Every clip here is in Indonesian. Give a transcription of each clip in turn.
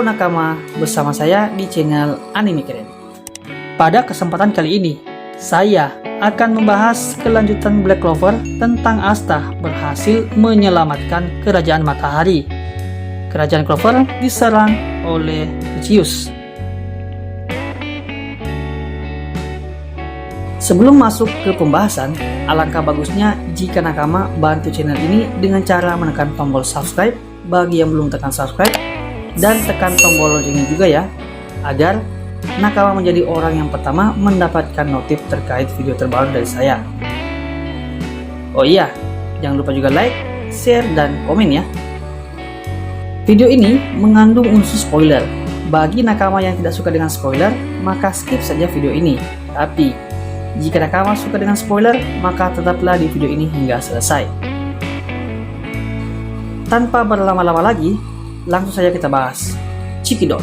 Halo nakama, bersama saya di channel Anime Keren. Pada kesempatan kali ini, saya akan membahas kelanjutan Black Clover tentang Asta berhasil menyelamatkan Kerajaan Matahari. Kerajaan Clover diserang oleh Lucius. Sebelum masuk ke pembahasan, alangkah bagusnya jika nakama bantu channel ini dengan cara menekan tombol subscribe bagi yang belum tekan subscribe, dan tekan tombol loncengnya juga ya, agar nakama menjadi orang yang pertama mendapatkan notif terkait video terbaru dari saya. Oh iya, jangan lupa juga like, share, dan komen ya. Video ini mengandung unsur spoiler. Bagi nakama yang tidak suka dengan spoiler, maka skip saja video ini. Tapi jika nakama suka dengan spoiler, maka tetaplah di video ini hingga selesai. Tanpa berlama-lama lagi, langsung saja kita bahas Cekidot.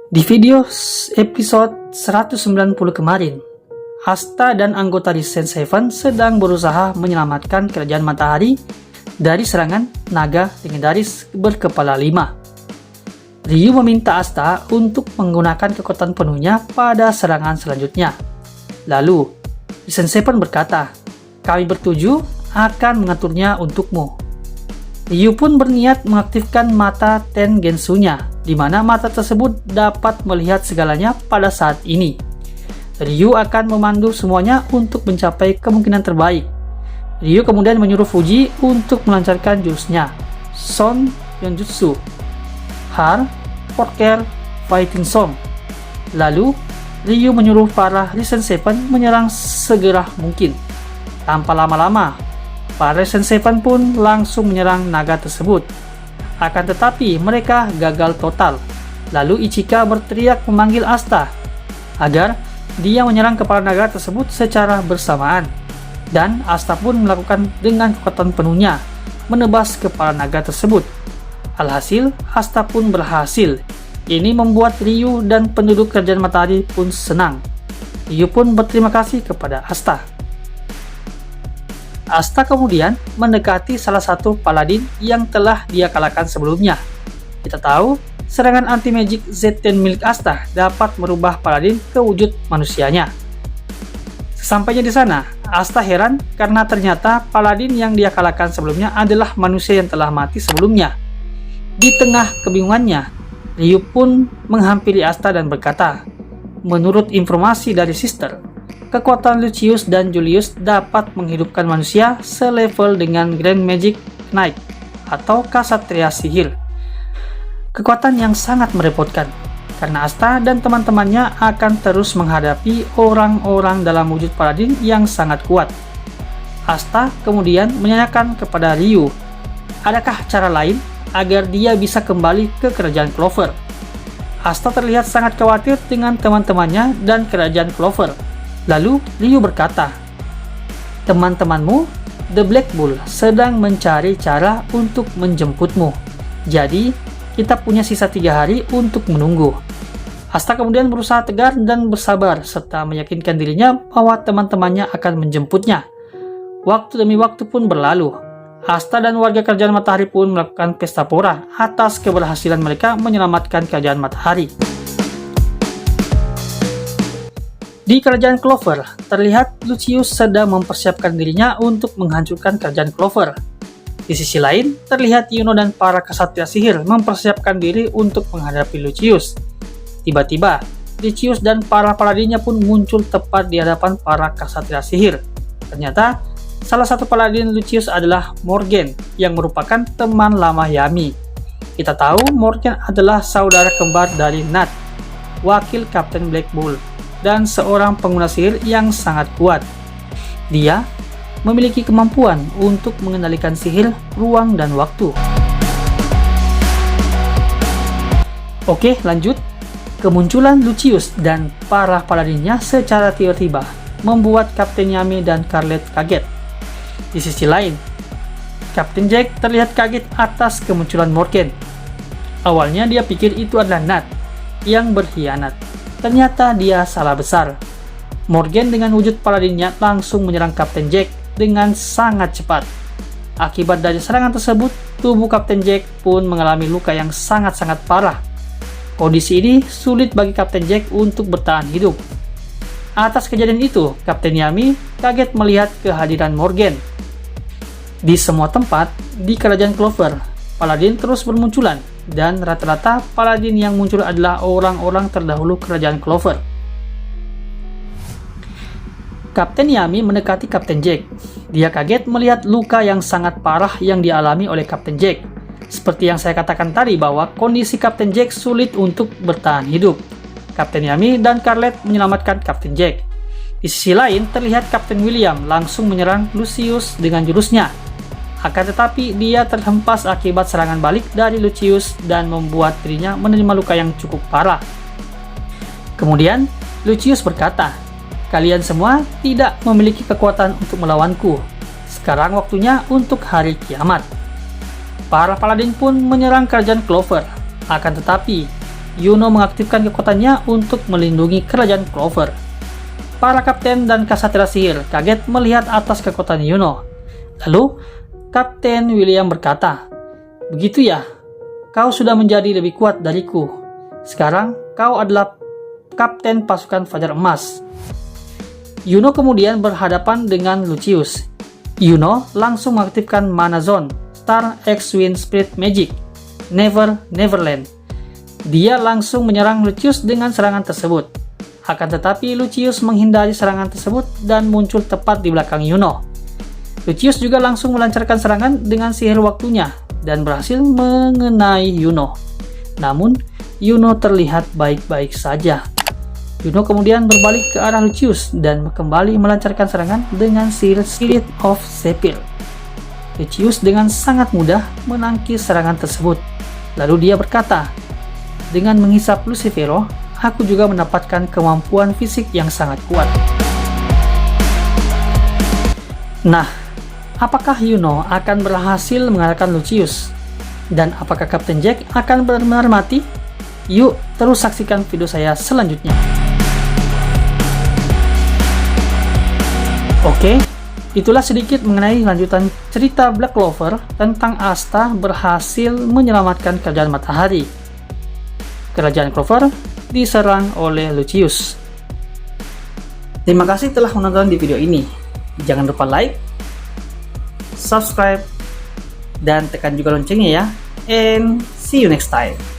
Di video episode 190 kemarin, Asta dan anggota Risen Seven sedang berusaha menyelamatkan Kerajaan Matahari dari serangan naga legendaris berkepala 5. Ryu meminta Asta untuk menggunakan kekuatan penuhnya pada serangan selanjutnya. Lalu, Risen Seven berkata, "Kami bertuju akan mengaturnya untukmu." Ryu pun berniat mengaktifkan mata Tengensu-nya, di mana mata tersebut dapat melihat segalanya pada saat ini. Ryu akan memandu semuanya untuk mencapai kemungkinan terbaik. Ryu kemudian menyuruh Fuji untuk melancarkan jurusnya, Son Yonjutsu, Har Porker Fighting Song. Lalu, Ryu menyuruh para Risen Seven menyerang segera mungkin. Tanpa lama-lama, para Risen Seven pun langsung menyerang naga tersebut. Akan tetapi mereka gagal total. Lalu Ichika berteriak memanggil Asta agar dia menyerang kepala naga tersebut secara bersamaan. Dan Asta pun melakukan dengan kekuatan penuhnya, menebas kepala naga tersebut. Alhasil, Asta pun berhasil. Ini membuat Ryu dan penduduk Kerajaan Matahari pun senang. Ryu pun berterima kasih kepada Asta. Asta kemudian mendekati salah satu paladin yang telah dia kalahkan sebelumnya. Kita tahu, serangan anti-magic Z10 milik Asta dapat merubah paladin ke wujud manusianya. Sesampainya di sana, Asta heran karena ternyata paladin yang dia kalahkan sebelumnya adalah manusia yang telah mati sebelumnya. Di tengah kebingungannya, Ryu pun menghampiri Asta dan berkata, "Menurut informasi dari Sister, kekuatan Lucius dan Julius dapat menghidupkan manusia selevel dengan Grand Magic Knight atau Ksatria Sihir. Kekuatan yang sangat merepotkan, karena Asta dan teman-temannya akan terus menghadapi orang-orang dalam wujud paladin yang sangat kuat." Asta kemudian menanyakan kepada Ryu, adakah cara lain agar dia bisa kembali ke Kerajaan Clover. Asta terlihat sangat khawatir dengan teman-temannya dan Kerajaan Clover. Lalu Ryu berkata, "Teman-temanmu, The Black Bull, sedang mencari cara untuk menjemputmu. Jadi, kita punya sisa 3 hari untuk menunggu." Asta kemudian berusaha tegar dan bersabar serta meyakinkan dirinya bahwa teman-temannya akan menjemputnya. Waktu demi waktu pun berlalu. Asta dan warga Kerajaan Matahari pun melakukan pesta pora atas keberhasilan mereka menyelamatkan Kerajaan Matahari. Di Kerajaan Clover, terlihat Lucius sedang mempersiapkan dirinya untuk menghancurkan Kerajaan Clover. Di sisi lain, terlihat Yuno dan para Ksatria Sihir mempersiapkan diri untuk menghadapi Lucius. Tiba-tiba, Lucius dan para paladinnya pun muncul tepat di hadapan para Ksatria Sihir. Ternyata, salah satu paladin Lucius adalah Morgan, yang merupakan teman lama Yami. Kita tahu Morgan adalah saudara kembar dari Nat, wakil Kapten Black Bull, dan seorang pengguna sihir yang sangat kuat. Dia memiliki kemampuan untuk mengendalikan sihir, ruang, dan waktu. Oke, lanjut. Kemunculan Lucius dan para paladinnya secara tiba-tiba membuat Kapten Yami dan Scarlet kaget. Di sisi lain, Kapten Jack terlihat kaget atas kemunculan Morgan. Awalnya dia pikir itu adalah Nat yang berkhianat. Ternyata dia salah besar. Morgan dengan wujud paladinnya langsung menyerang Kapten Jack dengan sangat cepat. Akibat dari serangan tersebut, tubuh Kapten Jack pun mengalami luka yang sangat-sangat parah. Kondisi ini sulit bagi Kapten Jack untuk bertahan hidup. Atas kejadian itu, Kapten Yami kaget melihat kehadiran Morgan. Di semua tempat di Kerajaan Clover, paladin terus bermunculan, dan rata-rata paladin yang muncul adalah orang-orang terdahulu Kerajaan Clover. Kapten Yami mendekati Kapten Jack. Dia kaget melihat luka yang sangat parah yang dialami oleh Kapten Jack. Seperti yang saya katakan tadi bahwa kondisi Kapten Jack sulit untuk bertahan hidup. Kapten Yami dan Scarlet menyelamatkan Kapten Jack. Di sisi lain, terlihat Kapten William langsung menyerang Lucius dengan jurusnya. Akan tetapi, dia terhempas akibat serangan balik dari Lucius dan membuat dirinya menerima luka yang cukup parah. Kemudian, Lucius berkata, "Kalian semua tidak memiliki kekuatan untuk melawanku. Sekarang waktunya untuk hari kiamat." Para paladin pun menyerang Kerajaan Clover. Akan tetapi, Yuno mengaktifkan kekuatannya untuk melindungi Kerajaan Clover. Para kapten dan kasatria sihir kaget melihat atas kekuatan Yuno. Lalu, Kapten William berkata, "Begitu ya, kau sudah menjadi lebih kuat dariku. Sekarang kau adalah kapten pasukan Fajar Emas." Yuno kemudian berhadapan dengan Lucius. Yuno langsung mengaktifkan Mana Zone, Star X Wind Spirit Magic, Never Neverland. Dia langsung menyerang Lucius dengan serangan tersebut. Akan tetapi Lucius menghindari serangan tersebut dan muncul tepat di belakang Yuno. Lucius juga langsung melancarkan serangan dengan sihir waktunya dan berhasil mengenai Yuno. Namun, Yuno terlihat baik-baik saja. Yuno kemudian berbalik ke arah Lucius dan kembali melancarkan serangan dengan sihir Spirit of Zephyr. Lucius dengan sangat mudah menangkis serangan tersebut. Lalu dia berkata, "Dengan menghisap Lucifero, aku juga mendapatkan kemampuan fisik yang sangat kuat." Nah, apakah Yuno akan berhasil mengalahkan Lucius? Dan apakah Kapten Jack akan benar-benar mati? Yuk, terus saksikan video saya selanjutnya. Oke, itulah sedikit mengenai lanjutan cerita Black Clover tentang Asta berhasil menyelamatkan Kerajaan Matahari. Kerajaan Clover diserang oleh Lucius. Terima kasih telah menonton di video ini. Jangan lupa like, subscribe, dan tekan juga loncengnya ya. And see you next time.